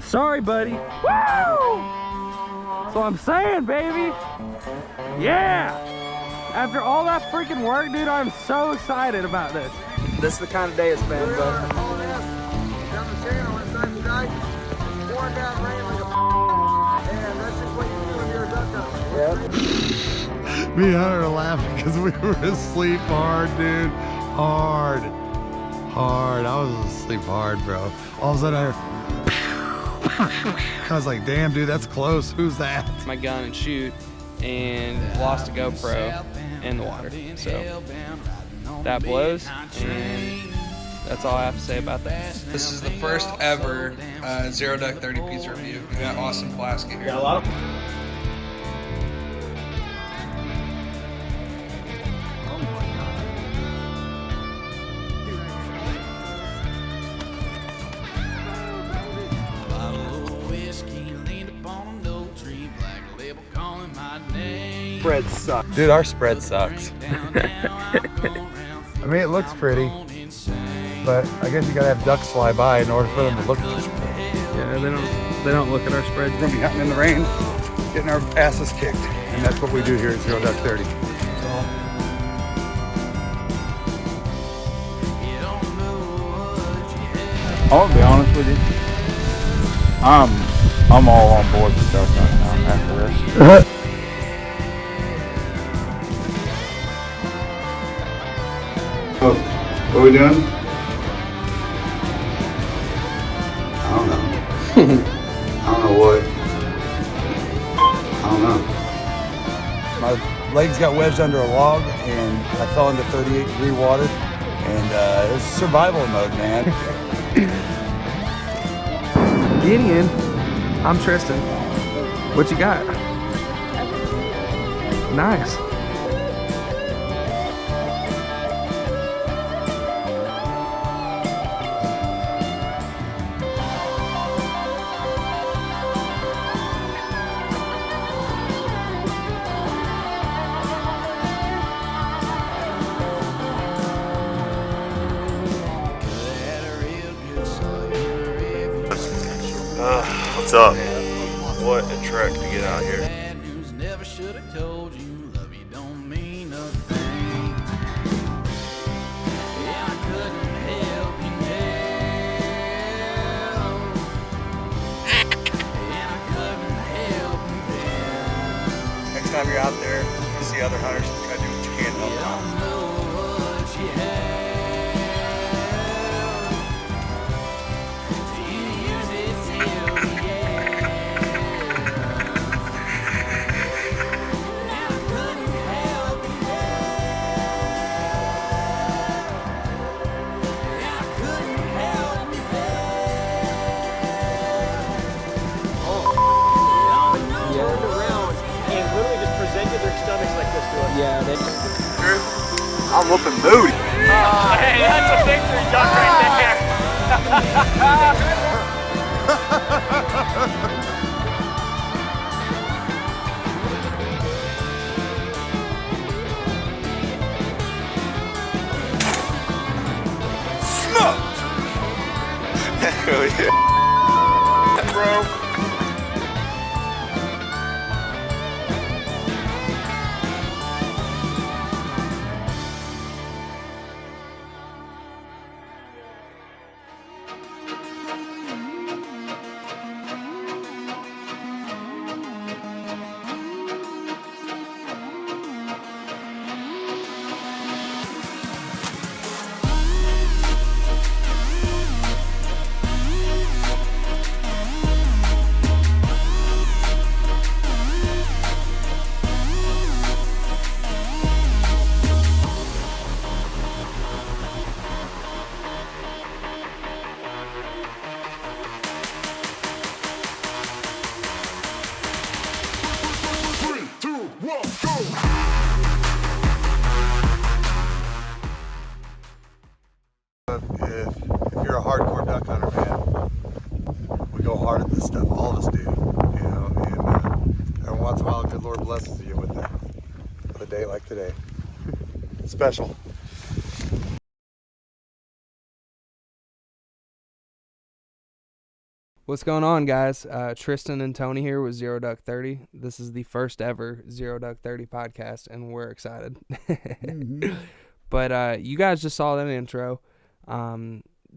Sorry, buddy. Woo! That's what I'm saying, baby. Yeah! After all that freaking work, dude, I'm so excited about this. This is the kind of day it's been, but... Yep. Me and Hunter are laughing because we were asleep hard, dude. Hard. I was asleep hard, bro. All of a sudden I was like, damn, dude, that's close. Who's that? My gun and shoot, and lost a GoPro in the water. So that blows, and that's all I have to say about that. This is the first ever Zero Duck 30 piece review. We got Austin Plaskett here. Got a lot of Spread sucks. Dude, our spread sucks. I mean, it looks pretty, but I guess you gotta have ducks fly by in order for them to look at your spread. Yeah, they don't look at our spread. We're gonna be hunting in the rain, getting our asses kicked, and that's what we do here at Zero Duck 30. I'll be honest with you. I'm all on board with duck hunting now after this. Oh, what are we doing? I don't know. I don't know what. I don't know. My legs got wedged under a log and I fell into 38-degree water, and it was survival mode, man. Gideon, I'm Tristan. What you got? Nice. What's up? What a trek to get out here. Next time you're out there, you see other hunters, try to do what you can to help them out. Yeah, I'm whooping booty. hey, that's a victory duck right there. Smoked! Hell yeah. Bro. If you're a hardcore duck hunter, man, we go hard at this stuff. All of us do, you know. And every once in a while, the good Lord blesses you with a day like today. Special. What's going on, guys? Tristan and Tony here with Zero Duck 30. This is the first ever Zero Duck 30 podcast, and we're excited. But you guys just saw that intro.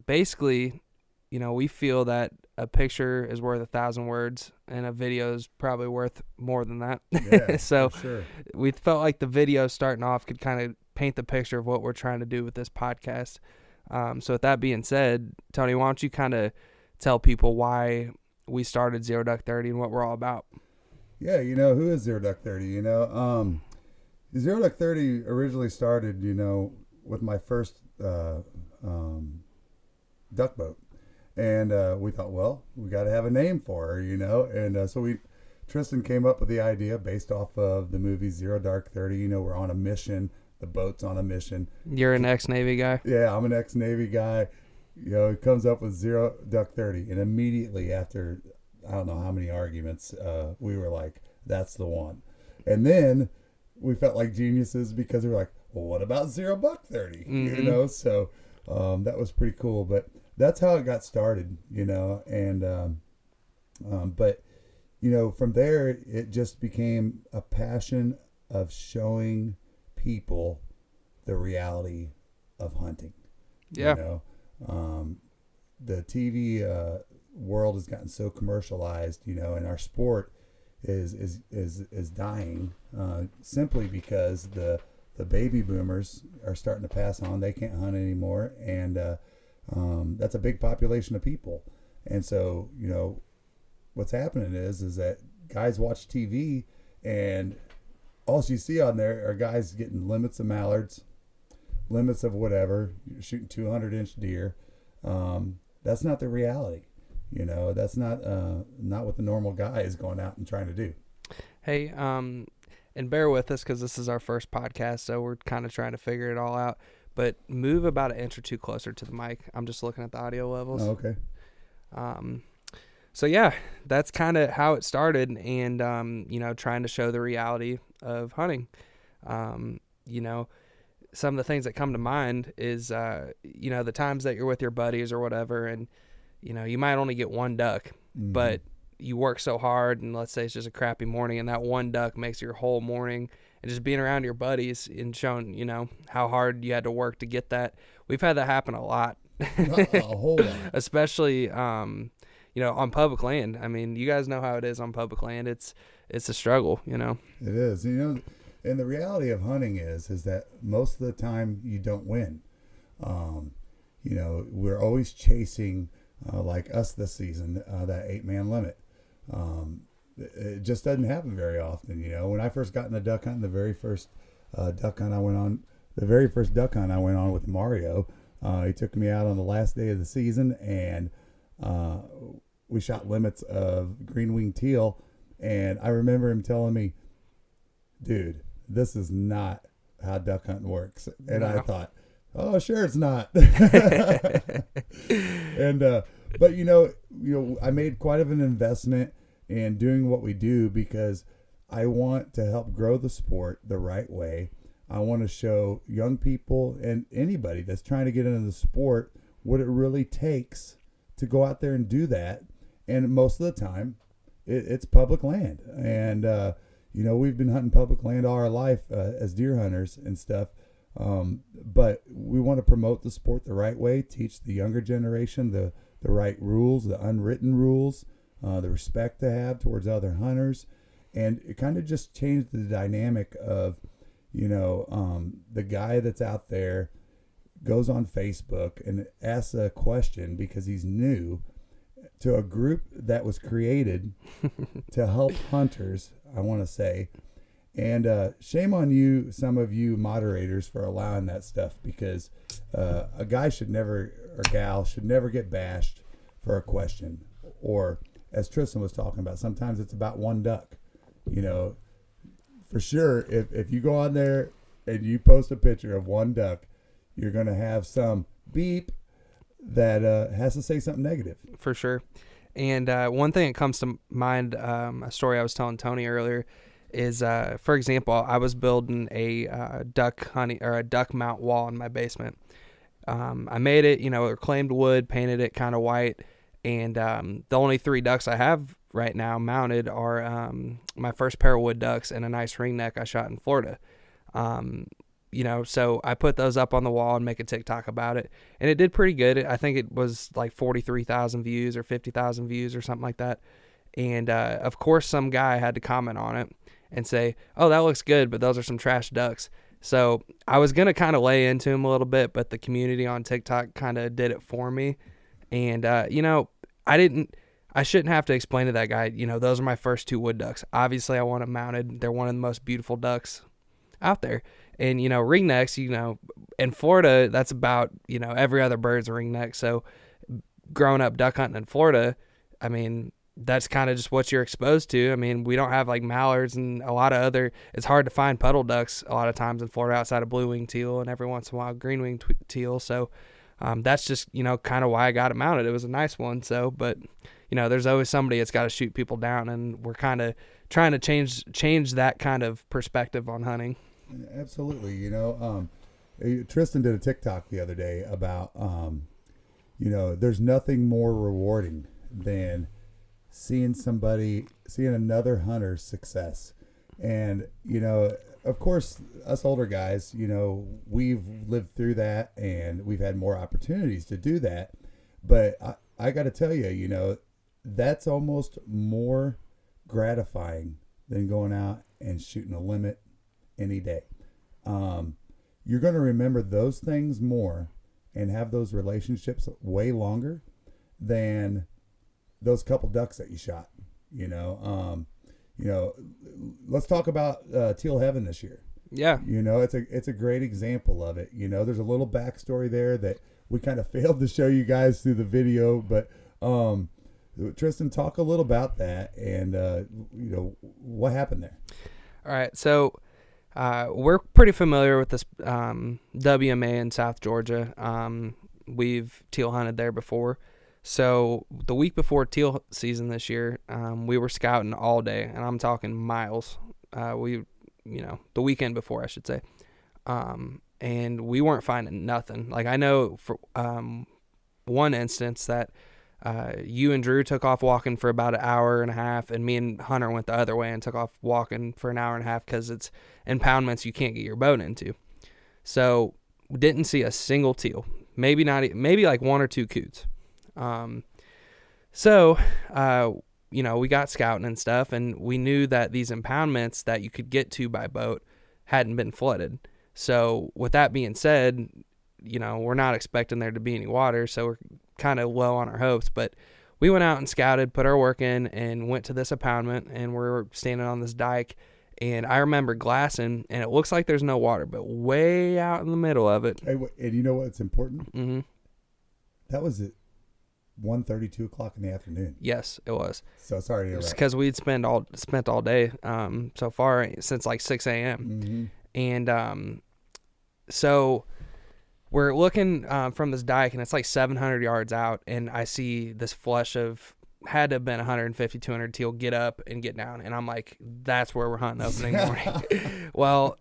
Basically, we feel that a picture is worth 1,000 words, and a video is probably worth more than that. Yeah, So for sure. we felt like the video starting off could kind of paint the picture of what we're trying to do with this podcast. So with that being said, Tony, why don't you kind of tell people why we started Zero Duck 30 and what we're all about? Yeah, who is Zero Duck 30? Zero Duck 30 originally started, with my first duck boat. And we thought, well, we got to have a name for her, And so Tristan came up with the idea based off of the movie Zero Dark 30. We're on a mission. The boat's on a mission. You're an ex-Navy guy? Yeah, I'm an ex-Navy guy. It comes up with Zero Duck 30. And immediately after, I don't know how many arguments, we were like, that's the one. And then we felt like geniuses because we were like, well, what about Zero Buck 30? Mm-hmm. So that was pretty cool. But that's how it got started, and but from there it just became a passion of showing people the reality of hunting. Yeah. The TV world has gotten so commercialized, and our sport is dying simply because the baby boomers are starting to pass on. They can't hunt anymore, and that's a big population of people. And so, what's happening is that guys watch TV and all you see on there are guys getting limits of mallards, limits of whatever, shooting 200-inch deer. That's not the reality. That's not what the normal guy is going out and trying to do. Hey, and bear with us because this is our first podcast, so we're kind of trying to figure it all out. But move about an inch or two closer to the mic. I'm just looking at the audio levels. Oh, okay. So yeah, that's kind of how it started, and trying to show the reality of hunting. Some of the things that come to mind is the times that you're with your buddies or whatever, and you might only get one duck, but you work so hard, and let's say it's just a crappy morning, and that one duck makes your whole morning. And just being around your buddies and showing, how hard you had to work to get that. We've had that happen a lot. A whole lot. Especially, on public land. I mean, you guys know how it is on public land. It's a struggle, It is. And the reality of hunting is that most of the time you don't win. We're always chasing, like us this season, that 8-man limit. It just doesn't happen very often. When I first got into duck hunting, the very first duck hunt I went on with Mario, he took me out on the last day of the season, and we shot limits of green-winged teal. And I remember him telling me, dude, this is not how duck hunting works. And I thought, oh, sure it's not. And but I made quite of an investment in doing what we do because I want to help grow the sport the right way. I want to show young people and anybody that's trying to get into the sport what it really takes to go out there and do that. And most of the time, it's public land. And, we've been hunting public land all our life as deer hunters and stuff. But we want to promote the sport the right way, teach the younger generation the right rules, the unwritten rules, the respect to have towards other hunters. And it kind of just changed the dynamic of, the guy that's out there goes on Facebook and asks a question because he's new to a group that was created to help hunters, I want to say. And shame on you, some of you moderators, for allowing that stuff, because a guy should never, or gal should never get bashed for a question. Or, as Tristan was talking about, sometimes it's about one duck. For sure, if you go on there and you post a picture of one duck, you're going to have some beep that has to say something negative. For sure. And one thing that comes to mind, a story I was telling Tony earlier, is, for example, I was building a duck mount wall in my basement. I made it, reclaimed wood, painted it kind of white, And the only 3 ducks I have right now mounted are my first pair of wood ducks and a nice ringneck I shot in Florida. So I put those up on the wall and make a TikTok about it, and it did pretty good. I think it was like 43,000 views or 50,000 views or something like that. And of course, some guy had to comment on it and say, "Oh, that looks good, but those are some trash ducks." So I was gonna kind of lay into him a little bit, but the community on TikTok kind of did it for me. And I shouldn't have to explain to that guy. Those are my first 2 wood ducks. Obviously, I want them mounted. They're one of the most beautiful ducks out there. And, ringnecks, in Florida, that's about, every other bird's a ringneck. So growing up duck hunting in Florida, I mean, that's kind of just what you're exposed to. I mean, we don't have like mallards and a lot of it's hard to find puddle ducks a lot of times in Florida outside of blue-winged teal and every once in a while green-winged teal. So that's just, kind of why I got it mounted. It was a nice one. So, but, there's always somebody that's got to shoot people down, and we're kind of trying to change that kind of perspective on hunting. Absolutely. Tristan did a TikTok the other day about, there's nothing more rewarding than seeing another hunter's success. And, of course, us older guys, we've lived through that and we've had more opportunities to do that. But I got to tell you, that's almost more gratifying than going out and shooting a limit any day. You're going to remember those things more and have those relationships way longer than those couple ducks that you shot. Let's talk about Teal Heaven this year. Yeah. It's a great example of it. There's a little backstory there that we kind of failed to show you guys through the video, but Tristan, talk a little about that and what happened there. All right, so we're pretty familiar with this WMA in South Georgia. We've teal hunted there before. So the week before teal season this year, we were scouting all day, and I'm talking miles. The weekend before, I should say. And we weren't finding nothing. Like, I know for one instance that you and Drew took off walking for about an hour and a half, and me and Hunter went the other way and took off walking for an hour and a half because it's impoundments you can't get your boat into. So we didn't see a single teal. Maybe like 1 or 2 coots. We got scouting and stuff, and we knew that these impoundments that you could get to by boat hadn't been flooded. So with that being said, we're not expecting there to be any water, so we're kind of low on our hopes. But we went out and scouted, put our work in, and went to this impoundment, and we're standing on this dike, and I remember glassing, and it looks like there's no water, but way out in the middle of it. Hey, and you know what's important? Mm-hmm. That was at 1:30, 2 o'clock in the afternoon. Yes, it was. So sorry to interrupt. It's because we'd spent all day so far since like 6 a.m. Mm-hmm. And so we're looking from this dike, and it's like 700 yards out, and I see this flush of had to have been 150, 200 teal get up and get down, and I'm like, that's where we're hunting opening morning. Well,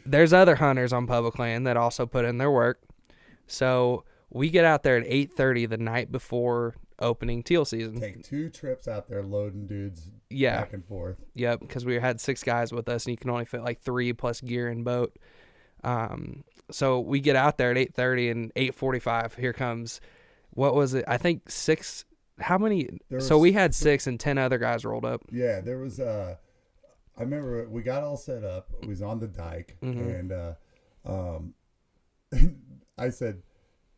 there's other hunters on public land that also put in their work. So we get out there at 8:30 the night before opening teal season. Take 2 trips out there loading dudes back and forth. Yep, because we had 6 guys with us, and you can only fit like 3 plus gear and boat. So we get out there at 8:30, and 8:45, here comes, what was it? I think 6. How many? So we had 6 and 10 other guys rolled up. Yeah, there was, I remember we got all set up. We was on the dike, and I said,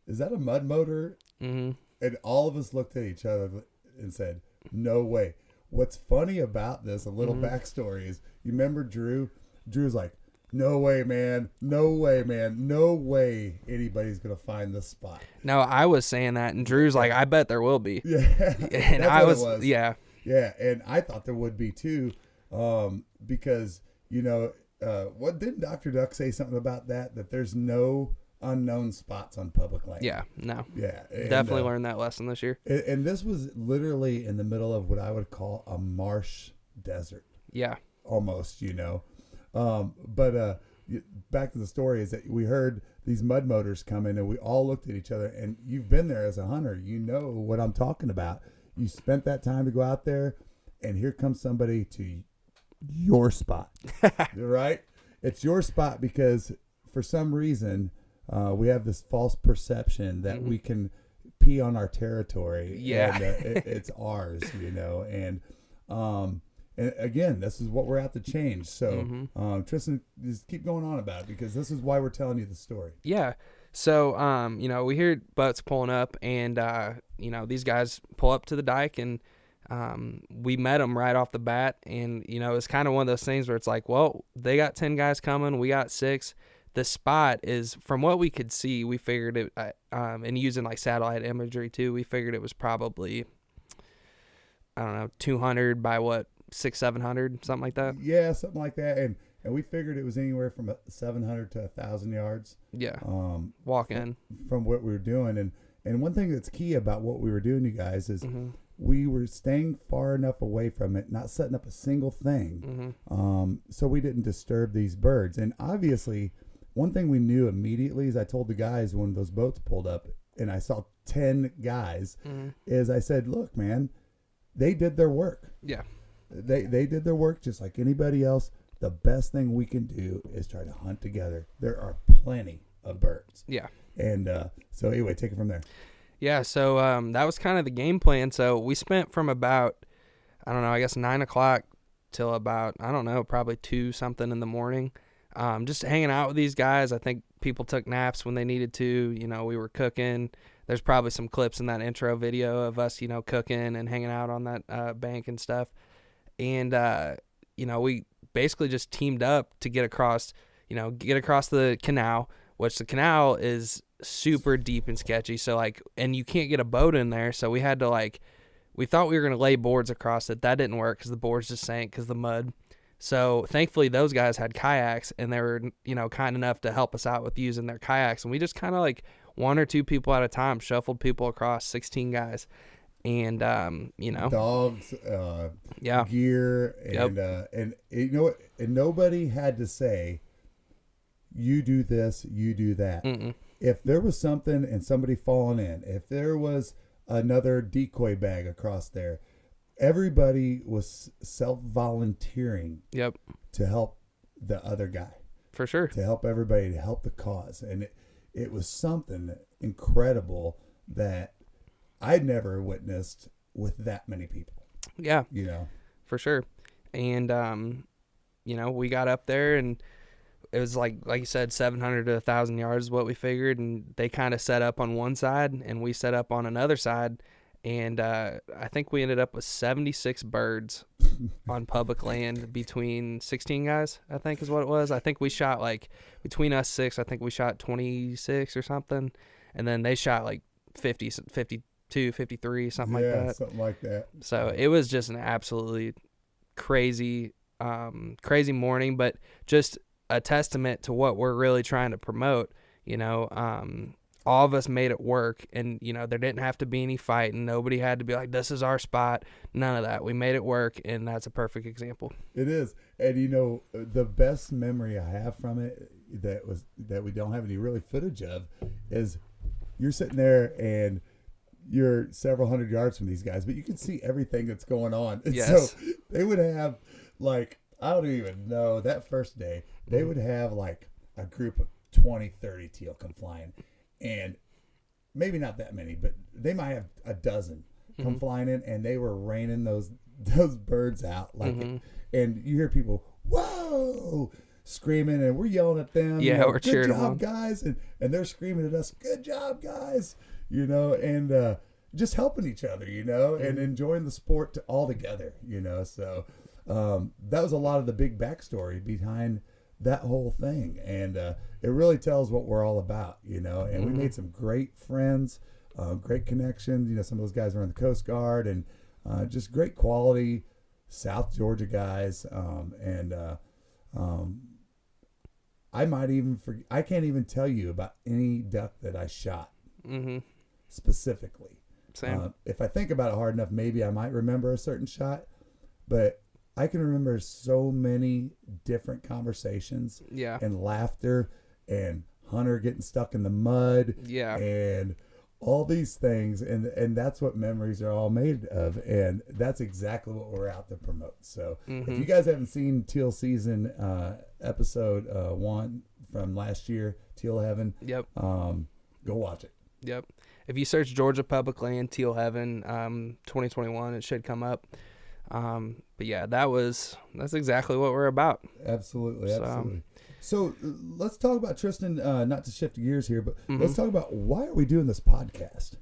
is that a mud motor? Mm-hmm. And all of us looked at each other and said, no way. What's funny about this, a little backstory is, you remember Drew? Drew's like, no way, man. No way, man. No way anybody's going to find this spot. No, I was saying that, and Drew's like, I bet there will be. Yeah. And I was. Yeah. Yeah, and I thought there would be too, because, what didn't Dr. Duck say something about that there's no unknown spots on public land? Yeah, no. Yeah. And, definitely learned that lesson this year. And this was literally in the middle of what I would call a marsh desert. Yeah. Almost, back to the story is that we heard these mud motors coming, and we all looked at each other. And you've been there as a hunter, you know what I'm talking about. You spent that time to go out there, and here comes somebody to your spot, right? It's your spot because for some reason we have this false perception that we can pee on our territory. Yeah, and, it's ours, you know. And again, this is what we're out to change. So Tristan, just keep going on about it because this is why we're telling you the story. Yeah. So you know, we hear boats pulling up, and you know, these guys pull up to the dike, and we met them right off the bat. And you know, it's kind of one of those things where it's like, well, they got 10 guys coming, we got 6. The spot is, from what we could see, we figured it, and using like satellite imagery too, we figured it was probably, I don't know, 200 by what, 600-700, something like that. Yeah, something like that. And we figured it was anywhere from 700 to 1,000 yards. Yeah. Walk in from what we were doing. And one thing that's key about what we were doing, you guys, is we were staying far enough away from it, not setting up a single thing, so we didn't disturb these birds. And obviously, one thing we knew immediately is I told the guys when those boats pulled up and I saw 10 guys, is I said, look, man, they did their work. Yeah. They did their work just like anybody else. The best thing we can do is try to hunt together. There are plenty of birds. Yeah. And so anyway, take it from there. Yeah, so that was kind of the game plan. So we spent from about, I don't know, I guess 9 o'clock till about, I don't know, probably 2 something in the morning, just hanging out with these guys. I think people took naps when they needed to. You know, we were cooking. There's probably some clips in that intro video of us, you know, cooking and hanging out on that bank and stuff. And, you know, we basically just teamed up to get across the canal, which the canal is super deep and sketchy. So like, and you can't get a boat in there. So we had to we thought we were going to lay boards across it. That didn't work because the boards just sank because of the mud. So thankfully those guys had kayaks, and they were, you know, kind enough to help us out with using their kayaks. And we just kind of like 1 or 2 people at a time shuffled people across, 16 guys. And, you know, dogs, gear, and, and you know what? And nobody had to say, you do this, you do that. If there was something and somebody falling in, if there was another decoy bag across there, everybody was self-volunteering to help the other guy. For sure. To help everybody, to help the cause. And it was something incredible that I'd never witnessed with that many people. Yeah. You know. For sure. And, you know, we got up there, and it was like you said, 700 to 1,000 yards is what we figured. And they kind of set up on one side, and we set up on another side. And I think we ended up with 76 birds on public land between 16 guys, I think is what it was. I think we shot between us 6, I think we shot 26 or something. And then they shot 50, 52, 53, something like that. Yeah, something like that. So it was just an absolutely crazy morning, but just a testament to what we're really trying to promote. You know, all of us made it work, and, you know, there didn't have to be any fighting. Nobody had to be like, this is our spot. None of that. We made it work, and that's a perfect example. It is. And, you know, the best memory I have from it that we don't have any really footage of is you're sitting there and you're several hundred yards from these guys, but you can see everything that's going on. And yes. So they would have, I don't even know, that first day, they would have a group of 20, 30 teal come flying. And maybe not that many, but they might have a dozen come flying in, and they were raining those birds out and you hear people, whoa, screaming, and we're yelling at them. Yeah, you know, we're cheering good them on. job, guys, and they're screaming at us, good job, guys, you know, and just helping each other, you know, and enjoying the sport all together, you know. So that was a lot of the big backstory behind that whole thing, and it really tells what we're all about, you know. And we made some great friends, great connections. You know, some of those guys were in the Coast Guard, and just great quality South Georgia guys. I can't even tell you about any duck that I shot specifically. Same. If I think about it hard enough, maybe I might remember a certain shot, but I can remember so many different conversations Yeah. and laughter and Hunter getting stuck in the mud Yeah. and all these things. And that's what memories are all made of. And that's exactly what we're out to promote. So if you guys haven't seen Teal Season episode 1 from last year, Teal Heaven, Yep. go watch it. Yep. If you search Georgia Public Land, Teal Heaven, 2021, it should come up. But yeah, that's exactly what we're about. Absolutely. So let's talk about Tristan, not to shift gears here, but let's talk about why are we doing this podcast?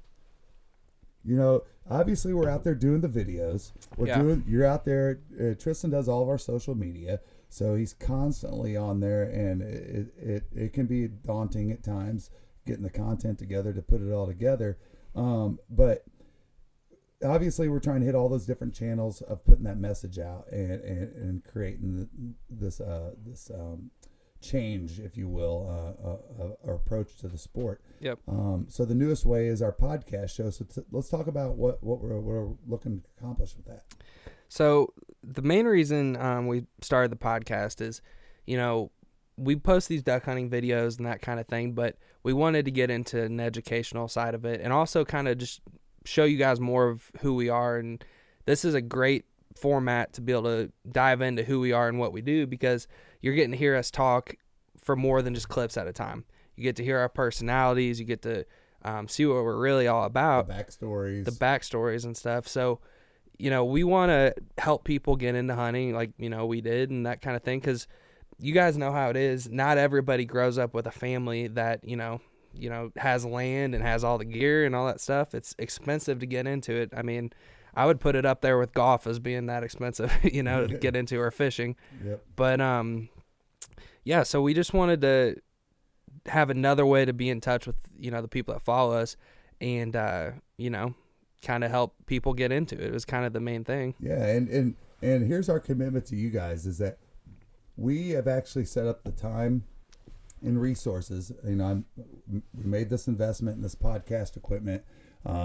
You know, obviously we're out there doing the videos. You're out there. Tristan does all of our social media. So he's constantly on there, and it can be daunting at times getting the content together to put it all together. But obviously we're trying to hit all those different channels of putting that message out and creating this change, if you will, our approach to the sport. Yep. So the newest way is our podcast show. So let's talk about what we're looking to accomplish with that. So the main reason we started the podcast is, you know, we post these duck hunting videos and that kind of thing, but we wanted to get into an educational side of it and also kind of just show you guys more of who we are. And this is a great format to be able to dive into who we are and what we do, because you're getting to hear us talk for more than just clips at a time. You get to hear our personalities. You get to see what we're really all about. The backstories and stuff. So, you know, we want to help people get into hunting like, you know, we did and that kind of thing, because you guys know how it is. Not everybody grows up with a family that, you know, has land and has all the gear and all that stuff. It's expensive to get into it. I mean, I would put it up there with golf as being that expensive, you know, to get into, or fishing. Yep. But, yeah, so we just wanted to have another way to be in touch with, you know, the people that follow us and, you know, kind of help people get into it. It was kind of the main thing. Yeah. And here's our commitment to you guys is that we have actually set up the time and resources. You know, we made this investment in this podcast equipment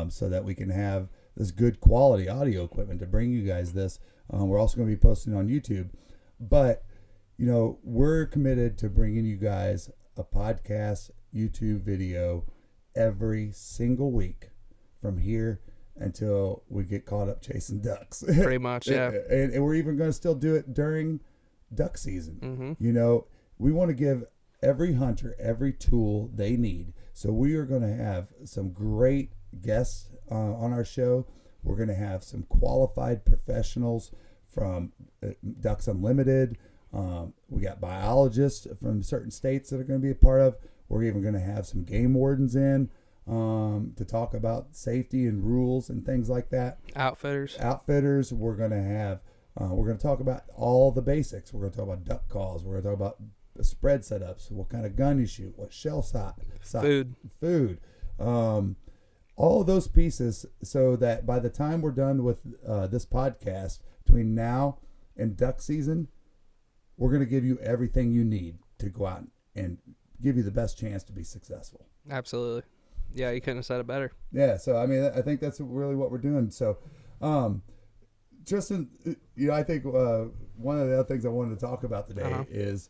so that we can have this good quality audio equipment to bring you guys this. We're also going to be posting on YouTube. But, you know, we're committed to bringing you guys a podcast, YouTube video every single week from here until we get caught up chasing ducks. Pretty much, yeah. And we're even going to still do it during duck season. Mm-hmm. You know, we want to give every hunter every tool they need. So we are going to have some great guests on our show. We're going to have some qualified professionals from Ducks Unlimited. We got biologists from certain states that are going to be a part of. We're even going to have some game wardens in to talk about safety and rules and things like that. Outfitters. We're going to have. We're going to talk about all the basics. We're going to talk about duck calls. We're going to talk about the spread setups, what kind of gun you shoot, what shell size, food, all of those pieces, so that by the time we're done with this podcast, between now and duck season, we're going to give you everything you need to go out and give you the best chance to be successful. Absolutely. Yeah, you couldn't have said it better. Yeah, so I mean, I think that's really what we're doing. So, Tristan, you know, I think one of the other things I wanted to talk about today is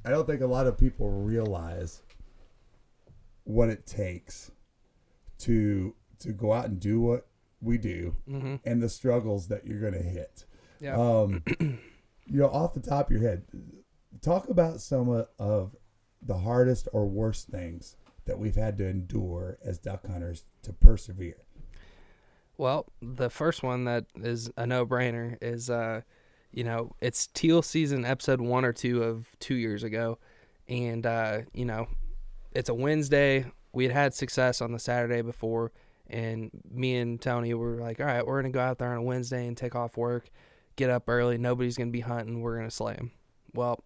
I don't think a lot of people realize what it takes to go out and do what we do and the struggles that you're going to hit. Yeah. You know, off the top of your head, talk about some of the hardest or worst things that we've had to endure as duck hunters to persevere. Well, the first one that is a no-brainer is, you know, it's teal season episode 1 or 2 of 2 years ago. And, you know, it's a Wednesday. We had success on the Saturday before. And me and Tony were like, all right, we're going to go out there on a Wednesday and take off work, get up early. Nobody's going to be hunting. We're going to slay them. Well,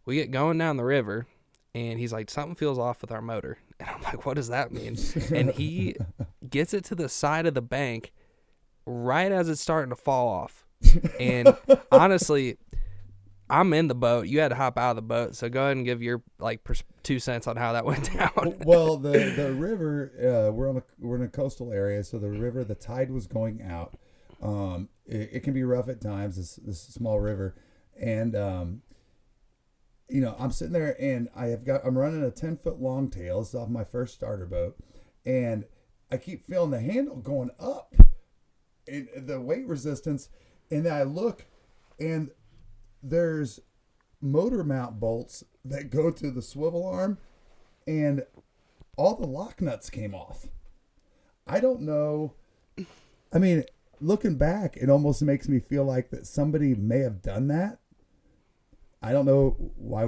we get going down the river, and he's like, something feels off with our motor. And I'm like, what does that mean? And he gets it to the side of the bank right as it's starting to fall off. And honestly, I'm in the boat. You had to hop out of the boat. So go ahead and give your 2 cents on how that went down. Well, the river, we're in a coastal area. So the river, the tide was going out. It can be rough at times, this small river. And, I'm sitting there and I'm running a 10-foot longtail. This is off my first starter boat. And I keep feeling the handle going up and the weight resistance. And then I look and there's motor mount bolts that go to the swivel arm and all the lock nuts came off. I don't know. I mean, looking back, it almost makes me feel like that somebody may have done that. I don't know why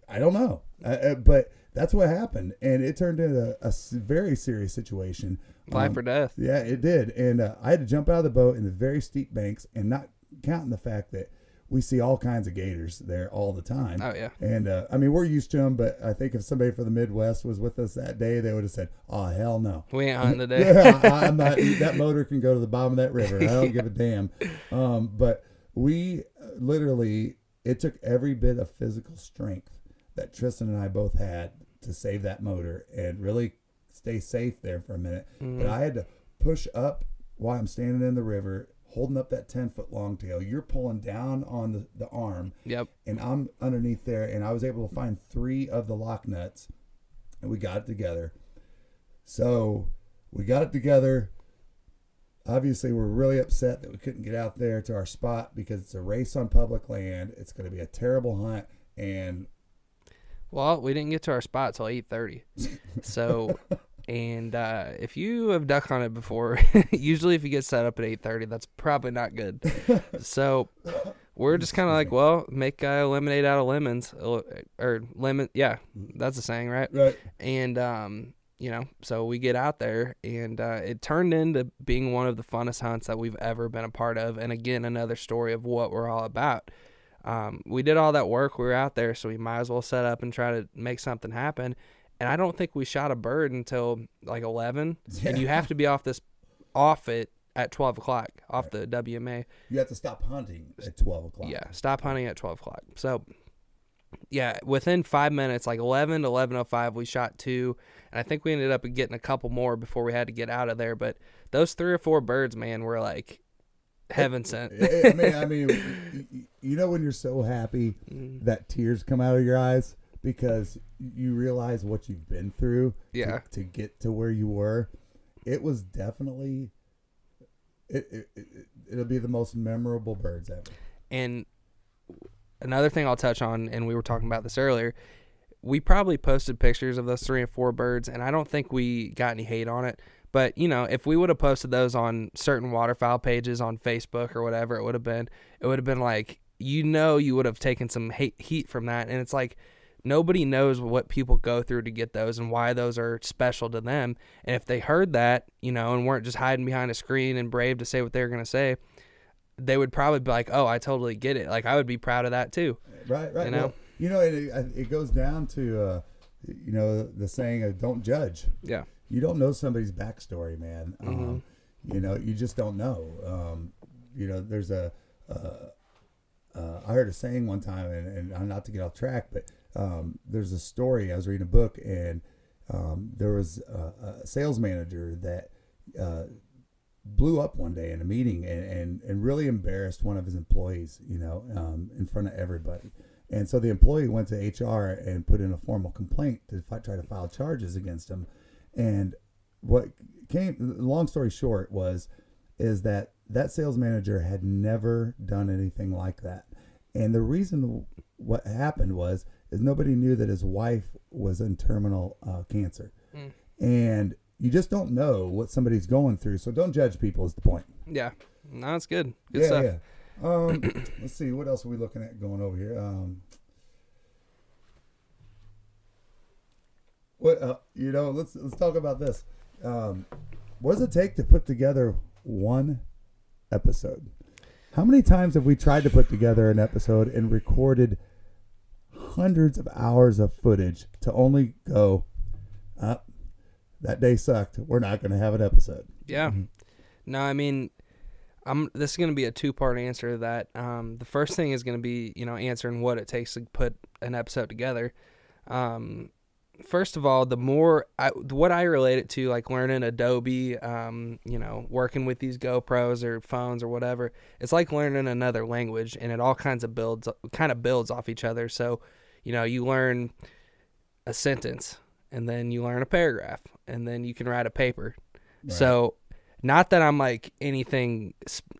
I don't know. But that's what happened. And it turned into a very serious situation. Life or death. Yeah, it did. And I had to jump out of the boat in the very steep banks, and not counting the fact that we see all kinds of gators there all the time. Oh, yeah. And, we're used to them, but I think if somebody from the Midwest was with us that day, they would have said, oh, hell no. We ain't hunting today. Yeah, I'm not. That motor can go to the bottom of that river. I don't give a damn. But we literally, it took every bit of physical strength that Tristan and I both had to save that motor and really stay safe there for a minute. But I had to push up while I'm standing in the river, holding up that 10-foot longtail. You're pulling down on the arm. Yep. And I'm underneath there, and I was able to find 3 of the lock nuts, and we got it together. So we got it together. Obviously, we're really upset that we couldn't get out there to our spot because it's a race on public land. It's going to be a terrible hunt. And well, we didn't get to our spot till 8:30. So, and if you have duck hunted before, usually if you get set up at 8:30, that's probably not good. So we're just kind of like, well, make lemonade out of lemons, or lemon. Yeah, that's a saying, right? Right. And so we get out there, and it turned into being one of the funnest hunts that we've ever been a part of. And again, another story of what we're all about. We did all that work. We were out there, so we might as well set up and try to make something happen. And I don't think we shot a bird until like 11. Yeah. And you have to be off it at 12 o'clock, off the WMA. You have to stop hunting at 12 o'clock. Yeah, stop hunting at 12 o'clock. So, yeah, within 5 minutes, like 11 to 11:05, we shot 2. And I think we ended up getting a couple more before we had to get out of there. But those 3 or 4 birds, man, were like heaven sent. I mean, when you're so happy that tears come out of your eyes because you realize what you've been through to get to where you were. It was definitely, it'll be the most memorable birds ever. And another thing I'll touch on, and we were talking about this earlier, we probably posted pictures of those 3 and 4 birds, and I don't think we got any hate on it. But, if we would have posted those on certain waterfowl pages on Facebook or whatever, it would have been like, you would have taken some heat from that. And it's like, nobody knows what people go through to get those and why those are special to them. And if they heard that, and weren't just hiding behind a screen and brave to say what they were going to say, they would probably be like, oh, I totally get it. Like, I would be proud of that too. Right. Well, it goes down to, the saying of don't judge. Yeah. You don't know somebody's backstory, man. You just don't know. There's I heard a saying one time, and not to get off track, but there's a story. I was reading a book, and there was a sales manager that blew up one day in a meeting and really embarrassed one of his employees, in front of everybody. And so the employee went to HR and put in a formal complaint to try to file charges against him. And long story short is that sales manager had never done anything like that. And the reason what happened is nobody knew that his wife was in terminal cancer. And you just don't know what somebody's going through. So don't judge people is the point. Yeah. No, it's good. Good stuff. Yeah. Let's see. What else are we looking at going over here? Let's talk about this. What does it take to put together one episode? How many times have we tried to put together an episode and recorded hundreds of hours of footage to only go, that day sucked. We're not going to have an episode. Yeah. No, I mean, this is going to be a 2-part answer to that. The first thing is going to be, answering what it takes to put an episode together. first of all, what I relate it to, like learning Adobe, working with these GoPros or phones or whatever, it's like learning another language, and it all kind of builds off each other. So, you learn a sentence, and then you learn a paragraph, and then you can write a paper. Right. So, not that I'm like anything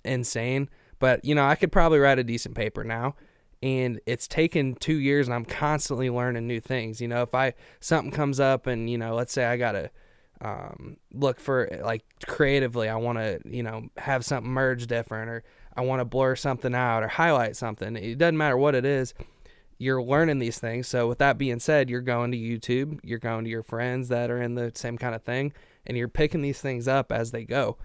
insane, but I could probably write a decent paper now. And it's taken 2 years, and I'm constantly learning new things. If something comes up, and let's say I gotta look for, like, creatively, I want to have something merge different, or I want to blur something out or highlight something. It doesn't matter what it is. You're learning these things. So with that being said, you're going to YouTube, you're going to your friends that are in the same kind of thing, and you're picking these things up as they go.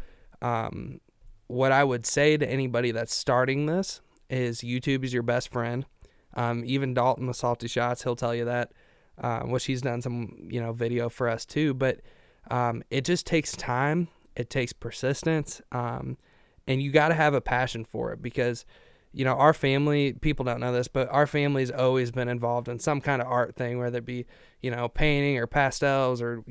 What I would say to anybody that's starting this is YouTube is your best friend. Even Dalton with Salty Shots, he'll tell you that, which he's done some, video for us too. But it just takes time. It takes persistence. And you got to have a passion for it, because, our family, people don't know this, but our family's always been involved in some kind of art thing, whether it be, painting or pastels or,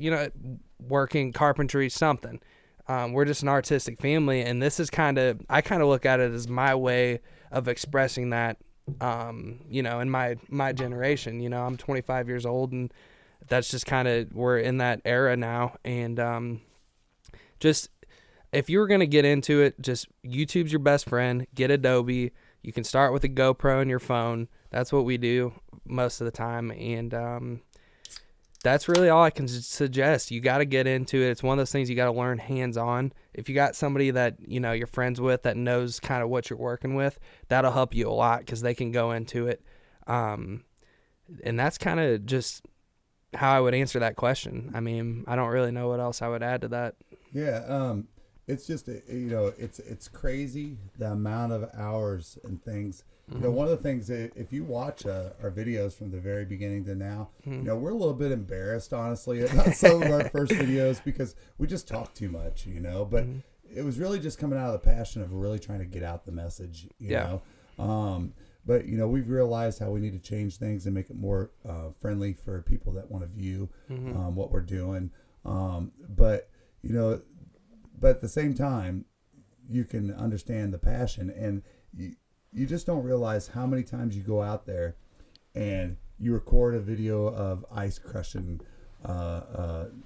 working, carpentry, something. We're just an artistic family, and this is I kind of look at it as my way of expressing that, in my generation. I'm 25 years old, and that's just we're in that era now. And just, if you were going to get into it, just YouTube's your best friend. Get Adobe. You can start with a GoPro in your phone. That's what we do most of the time. And that's really all I can suggest. You got to get into it. It's one of those things you got to learn hands-on. If you got somebody that, you're friends with that knows kind of what you're working with, that'll help you a lot, because they can go into it. And that's kind of just how I would answer that question. I mean, I don't really know what else I would add to that. Yeah, it's just, it's crazy the amount of hours and things. One of the things, if you watch our videos from the very beginning to now, we're a little bit embarrassed, honestly, about some of our first videos, because we just talk too much, but it was really just coming out of the passion of really trying to get out the message, you know. But, we've realized how we need to change things and make it more friendly for people that want to view what we're doing. But at the same time, you can understand the passion, and you just don't realize how many times you go out there and you record a video of ice crushing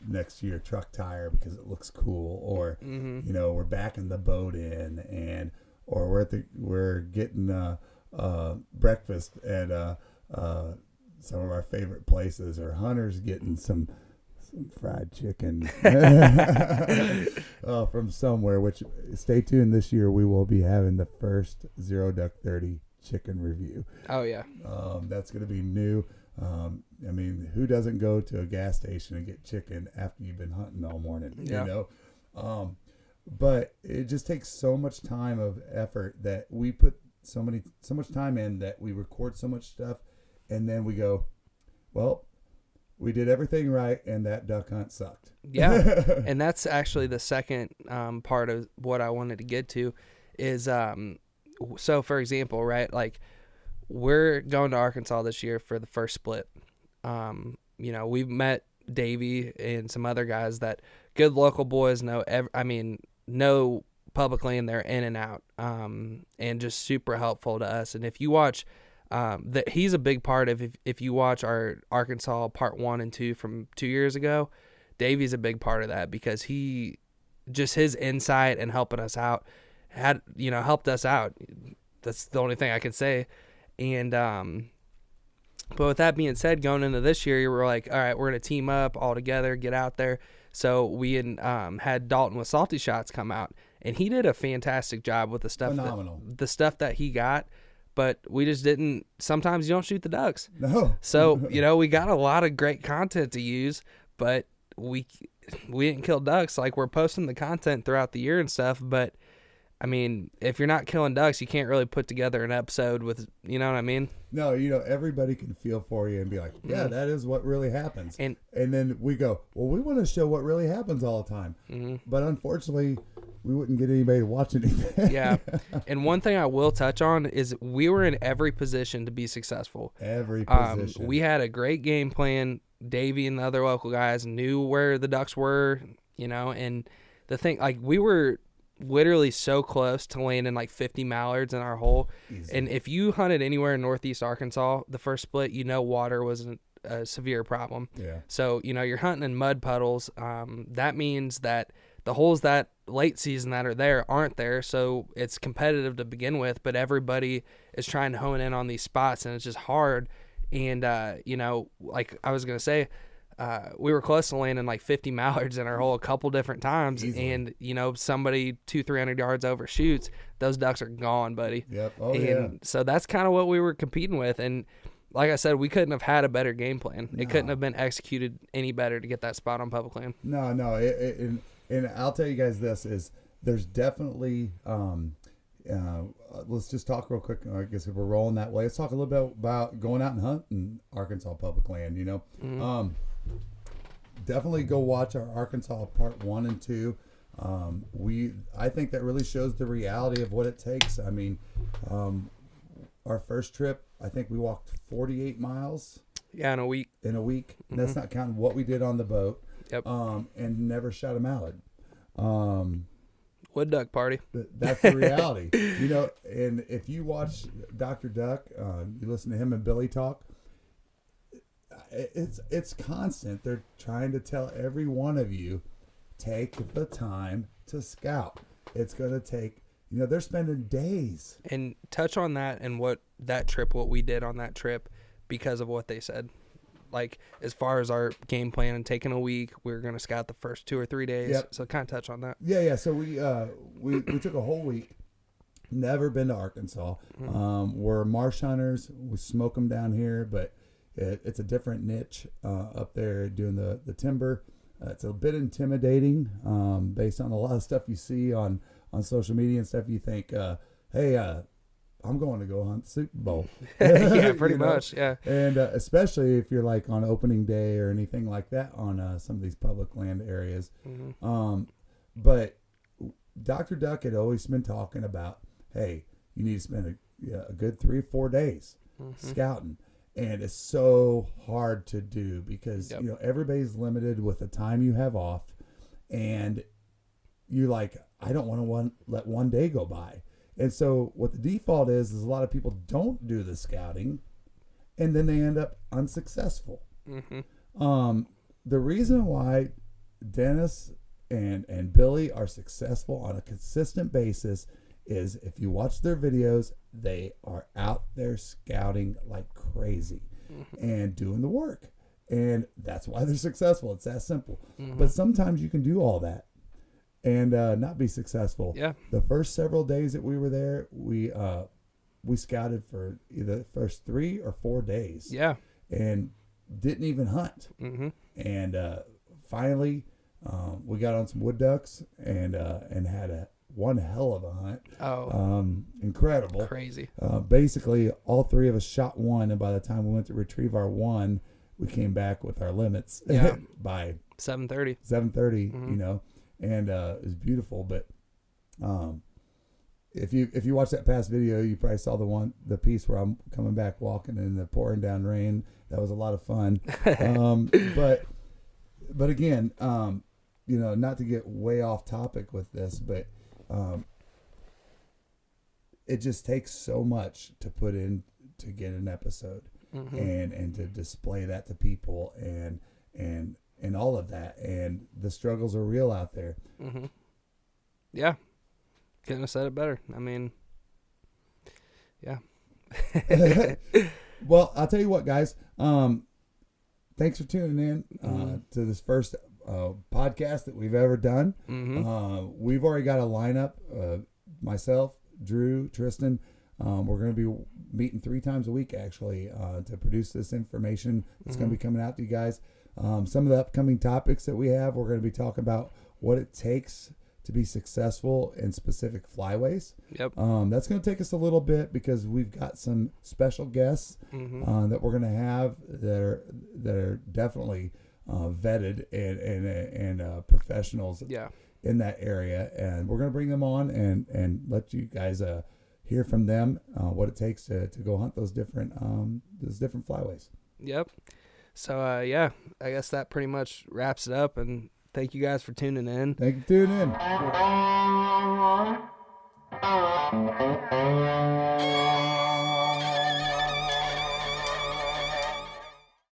next to your truck tire because it looks cool, or we're backing the boat in, or we're getting breakfast at some of our favorite places, or Hunter's getting some fried chicken from somewhere, which, stay tuned, this year we will be having the first Zero Duck 30 chicken review. Oh yeah. That's going to be new. I mean, who doesn't go to a gas station and get chicken after you've been hunting all morning, but it just takes so much time of effort that we put so much time in, that we record so much stuff, and then we go, well, we did everything right, and that duck hunt sucked. Yeah, and that's actually the second part of what I wanted to get to is, so for example, right, like, we're going to Arkansas this year for the first split. We've met Davey and some other guys that good local boys know publicly, and they're in and out, and just super helpful to us. And if you watch, that he's a big part of, if you watch our Arkansas part 1 and 2 from 2 years ago, Davey's a big part of that, because he just, his insight and helping us out helped us out. That's the only thing I can say. And but with that being said, going into this year, we were like, all right, we're gonna team up all together, get out there. So we had Dalton with Salty Shots come out, and he did a fantastic job with the stuff. Phenomenal. The stuff that he got. But we just didn't. Sometimes you don't shoot the ducks. No. So we got a lot of great content to use, but we didn't kill ducks. Like, we're posting the content throughout the year and stuff, but I mean, if you're not killing ducks, you can't really put together an episode with, you know what I mean? No, everybody can feel for you and be like, yeah, that is what really happens. And then we go, well, we want to show what really happens all the time. But unfortunately, we wouldn't get anybody to watch anything. Yeah. And one thing I will touch on is we were in every position to be successful. Every position. We had a great game plan. Davey and the other local guys knew where the ducks were, and the thing, like, we were literally so close to landing like 50 mallards in our hole. Easy. And if you hunted anywhere in northeast Arkansas, the first split, water was a severe problem. Yeah. So, you're hunting in mud puddles. That means that the holes that late season that are there aren't there. So it's competitive to begin with, but everybody is trying to hone in on these spots, and it's just hard. And, like I was going to say, we were close to landing like 50 mallards in our hole a couple different times. Easily. And, somebody 200-300 yards overshoots, those ducks are gone, buddy. Yep. Oh, and so that's kind of what we were competing with. And like I said, we couldn't have had a better game plan. No. It couldn't have been executed any better to get that spot on public land. No. And I'll tell you guys this is there's definitely, let's just talk real quick. I guess if we're rolling that way, let's talk a little bit about going out and hunting Arkansas public land, Definitely go watch our Arkansas part 1 and 2. I think that really shows the reality of what it takes. I mean, our first trip, I think we walked 48 miles. Yeah, in a week. And that's not counting what we did on the boat. Yep. And never shot a mallard. Wood duck party. That's the reality. And if you watch Dr. Duck, you listen to him and Billy talk, it's constant. They're trying to tell every one of you, take the time to scout. It's going to take, they're spending days. And touch on that and what we did on that trip because of what they said. Like, as far as our game plan and taking a week, we were going to scout the first 2 or 3 days. Yep. So kind of touch on that. Yeah. So we took a whole week. Never been to Arkansas. We're marsh hunters. We smoke them down here, but it's a different niche up there doing the timber. It's a bit intimidating based on a lot of stuff you see on social media and stuff. You think, hey, I'm going to go hunt the Super Bowl. Yeah, pretty much, yeah. And especially if you're like on opening day or anything like that on some of these public land areas. But Dr. Duck had always been talking about, hey, you need to spend a good 3 or 4 days scouting. And it's so hard to do because, everybody's limited with the time you have off. And you're like, I don't want to let one day go by. And so what the default is a lot of people don't do the scouting and then they end up unsuccessful. The reason why Dennis and Billy are successful on a consistent basis is if you watch their videos, they are out there scouting like crazy and doing the work. And that's why they're successful. It's that simple. But sometimes you can do all that and not be successful. Yeah. The first several days that we were there, we scouted for either the first 3 or 4 days. Yeah. And didn't even hunt. And finally, we got on some wood ducks and had one hell of a hunt. Oh. Incredible. Crazy. Basically, all 3 of us shot one, and by the time we went to retrieve our one, we came back with our limits by 7:30. 7:30, and it was beautiful. But if you watch that past video, you probably saw the piece where I'm coming back walking in the pouring down rain. That was a lot of fun. But again, not to get way off topic with this, but it just takes so much to put in to get an episode and to display that to people and all of that. And the struggles are real out there. Yeah. Couldn't have said it better. I mean, yeah. Well, I'll tell you what, guys. Thanks for tuning in to this first podcast that we've ever done. We've already got a lineup. Myself, Drew, Tristan. We're going to be meeting 3 times a week, actually, to produce this information that's going to be coming out to you guys. Some of the upcoming topics that we have, we're going to be talking about what it takes to be successful in specific flyways. Yep. That's going to take us a little bit because we've got some special guests that we're going to have that are definitely vetted and professionals in that area, and we're going to bring them on and let you guys hear from them what it takes to go hunt those different flyways. Yep. So I guess that pretty much wraps it up, and thank you guys for tuning in. Thank you for tuning in.